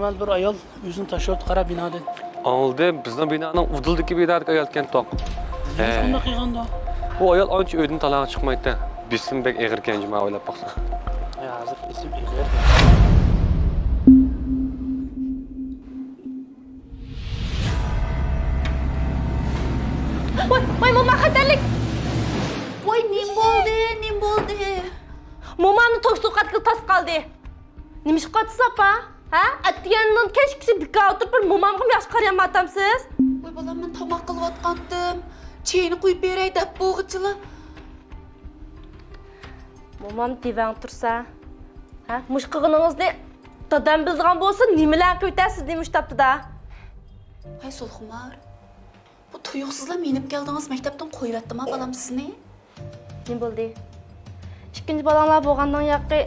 normal bir ayol o'zini tashlab qara binodan. Oldi, bizning binoning udildagi binodagi ayol ekan to'q. Shunday qilganda. Bu ayol ancha uydan talon chiqmaydi. Bism bek eg'ir ekan, men o'ylab baqsam. Ya, hozir esim eg'ir. Voy, mo'man xatarlik. Voy, nim bo'ldi? Mo'manni to'qsuqat qilib tas qoldi. Nima ish qotisiz opa? Ha? Atgandan kechkisi bika o'tirib bir mo'mamga yaxshi qarayapmatamsiz? Voy bolam, men tomoq qilayotgandim. Cheyni qo'yib beray deb bo'g'ichilar. Mo'mam divan tursa, ha? Mushqig'iningizni dadam bildigan bo'lsa, nimalar qilib o'tasiz demiş tapdi-da. Hay Sulxumar. Bu tuyuqsizlar menib keldingiz maktabdan qo'yibetdim-a bolam sizni? Nima bo'ldi? Ikkinchi balanglar bo'lgandan yoqi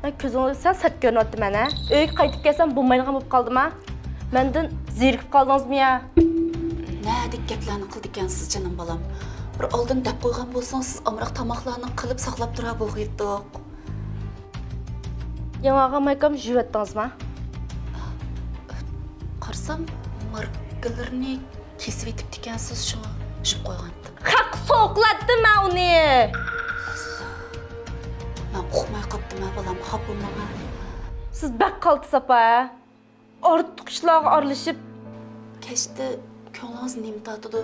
men ko'zingizga sal sat ko'rinyapti mana. Uyga qaytib kelsam bo'lmaydigan bo'lib qoldim-a. Mendan zerikib qoldingizmi ya? Nədək gaplarni qildi ekansiz canım bolam. Bir oldin deb qo'ygan bo'lsangiz, siz amroq tomoqlarni qilib saqlab tura bo'g'iydiq. Yangaga maykam juyatdingizmi? Qarsam, markalarni kesib etibdi ekansiz, shuni shib qo'ygandim. Haq so'qlatdim men uni. Men uxmay qopdim-a bolam, xafa bo'lmang. Siz bak qaltis opa. Ortiq ishlarga aralashib Kechda ko'nglingiz nima tatidi?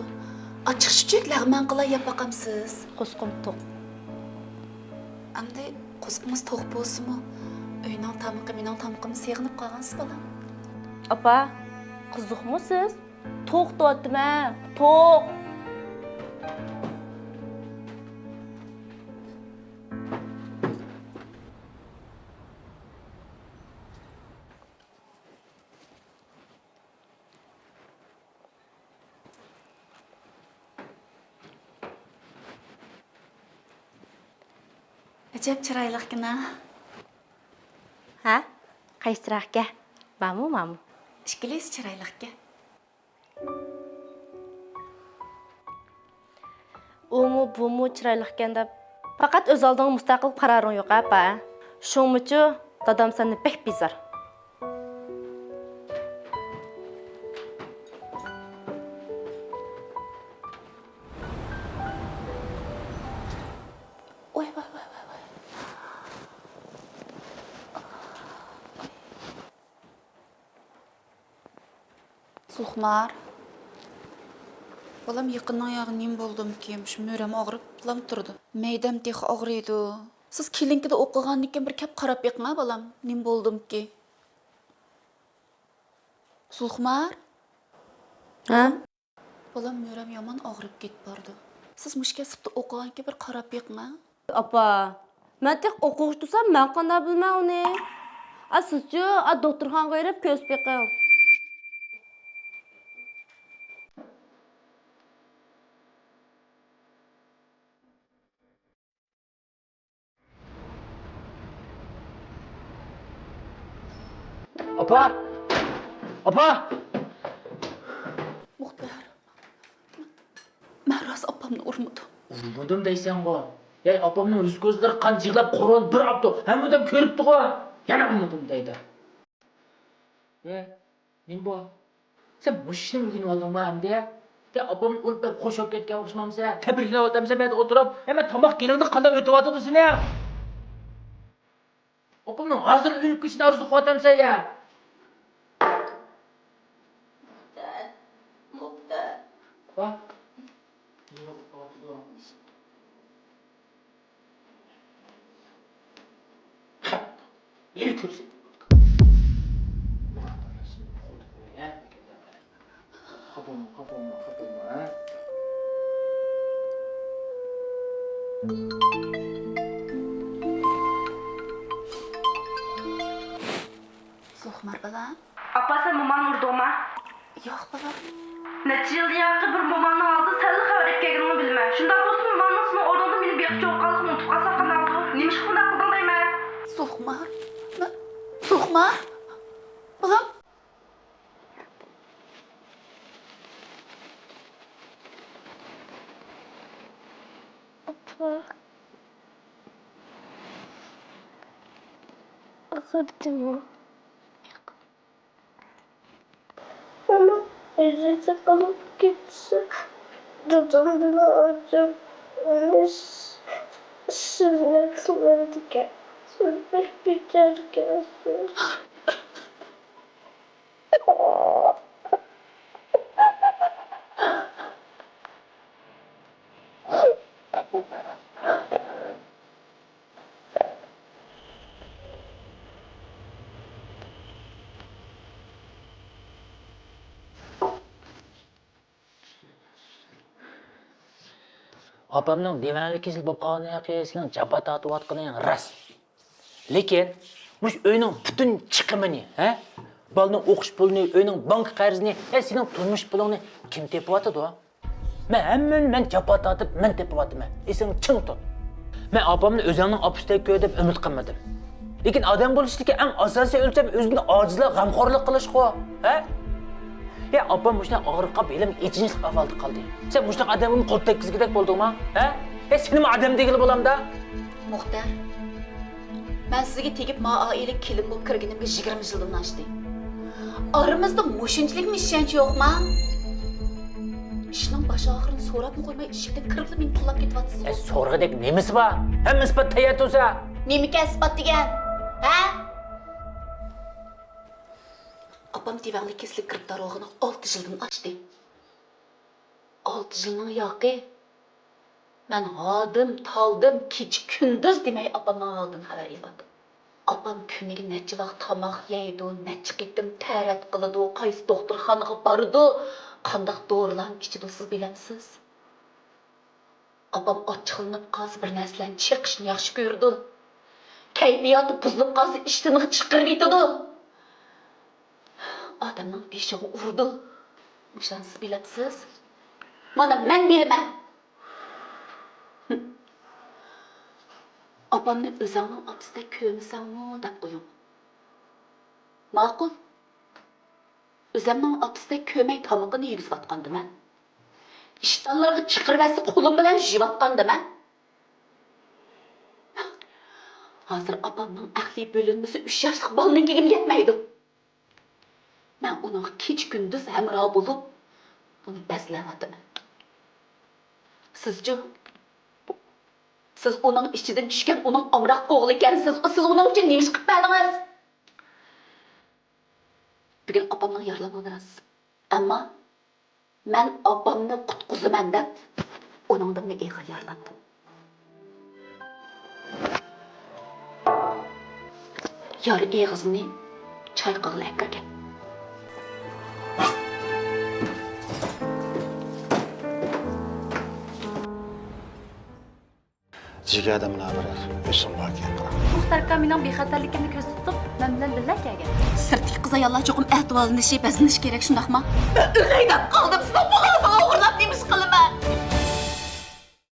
Ochiq chuchuk lag'man qilay yeb boqamsiz. qo'sqim to'q. Endi qo'sqimiz to'q bo'lsa-mu, uyning tamuqi mening tamuqim seg'inib qolgansiz bolam. Opa, qiziqmi siz? To'q deyaptim-a, to'q. Ajab chiroyliqqina. Ha? Qaysi tarafga? Mamu. Ishqilingiz chiroyliqqa. Umu bumu chiroyliqqan deb faqat o'z oldingga mustaqil qaroring yo'q opa. Shuning dadam seni pek bizar. Voy. Sulxumar. Bolam yaqindan yog'i nim bo'ldim ki, shu mo'ram og'rib lam turdi. Meydam tex og'riydi. Siz kilinkida o'qigandan bir kap qarab yiqma bolam, nim bo'ldim ki. Sulxumar. Ha? Bolam mo'ram yomon og'rib ketib bordi. Siz mushkasibda o'qigandan bir qarab yiqma. Opa, men tek o'quvchi tursam, men qanday bilmay uni. Sizchi, doktorxonaga berib ko'z beqing. Opa! Muxtar. Men rost opamni urmadim. Urmadim deysan qo'y. Ey, opamning yuz ko'zlari qanjiqlab qo'rg'on bir hafta. Hammadan ko'ribdi qo'y. Yana urmadim deydi. Nima bu? Sen mushni o'rganib oldingmi hamda? De opam o'lib qo'shib ketgan o'xshamamsa, tabriklab o'tamsa, men o'tirib, hemen tomoq kelingni qanday o'tyapti seni? Opamning hozir o'lib ketishini orzu qilyapsan ya. Muxtar. Bak. Yeni kürsü. Kapama. Ha? Sulxumar bolam. Opa, sen mo'man vurdingmi? Yo'q bolam. Necha yil yoqi bir mo'manni oldi, salla xabar etganligini bilma. Shunda bo'lsa mo'manning ismi o'rnida meni beqchi o'qalib unutib qolsa qanday bo'ladi? Nima ish qilib qilding deyman? Sulxumar. Sulxumar. Bolam. Opa. Ağırdı mı? Üzüntü kalıp gitsin. Dudağımda acım. Sürmek sürerken. Sürmek biterken. Opamning divanli kesil bo'lib qolganiga qiyaslan jabha tortayotganing rost. Lekin mush uyning butun chiqimini, bolaning o'qish pulini, uyning bank qarzini, sening turmush pulingni kim tepyotidi? Men jabha tortib, men tepyapman. Esing ching tut. Men opamni o'zimning opusdek ko'y deb umid qilmadim. Lekin odam bo'lishdagi eng asosiy o'lcham o'zini ojizlik, g'amxo'rlik qilish-ku, Ya opam mushunday og'riq qolib, elim echinchilik ahvolda qoldi. Sen mushunday odamni qo'l tekkizgidek bo'ldingmi? Senim odam degili bo'lamda? Muxtar, ben sizga tegib oila kelin bo'lib kirganimga 20 yildan oshdi. Aramızda mushunchalik ishonch yo'qmi? Ishning bosh oxirini so'rabmi qo'ymay eshikdan kirib meni pullab ketyapsiz. So'rg'idek nemisi bor? Hamma isbot tayyor tursa. Nemaga isbot degan? Apam divanli kesilib kirib darog'ini 6 yildan ochdi. 6 yilning yoqi. Men hodim, taldim, kecha kunduz demay apamdan oldim xabar yo'qdi. Apam kuniga necha vaqt tomoq yeydi, necha qitim tarat qiladi, qaysi doktorxonaga bordi, qanday dorilarni ichidi siz bilamsiz? Apam ochiqlanib qolsa bir narsalarni chiqishni yaxshi ko'rdi. Kayfiyati buzilib qolsa ishdan chiqarib ketadi. Adamning beshiga urdi. Shuni siz bilamsiz? Mana men bilaman. Apamni o'zingning otisida ko'msangmi deb qo'ying. Ma'qul. O'zimning otisida ko'may tomog'ini yig'izvatgandiman. Ishtonlarga chiqirvasi qo'lim bilan yeyotgandiman. Hozir apamning aqli bo'linmasi 3 yoshli bolaning kelib yetmaydi. Men uning kech kunduz hamroh bo'lib, uni bazlayapman. Sizchi? Siz uning ichidan tushgan uning omroq o'g'li ekansiz. Siz uning uchun nima ish qilib berdingiz? Bugun opamning yaralanganisiz. Ammo men opamni qutqizaman deb uningdan eg'ir yaralandim. Yar eg'izni choy qilib kirgan. Jigada bilan bir ishim bor ekan. Muxtar aka mening bexatarligimni ko'z tutib, men bilan birga kelgan. Sirtlik qiz ayollar cho'qim ahvollanishib, bazlanish kerak, shundaqmi? O'g'aydan qoldim, siz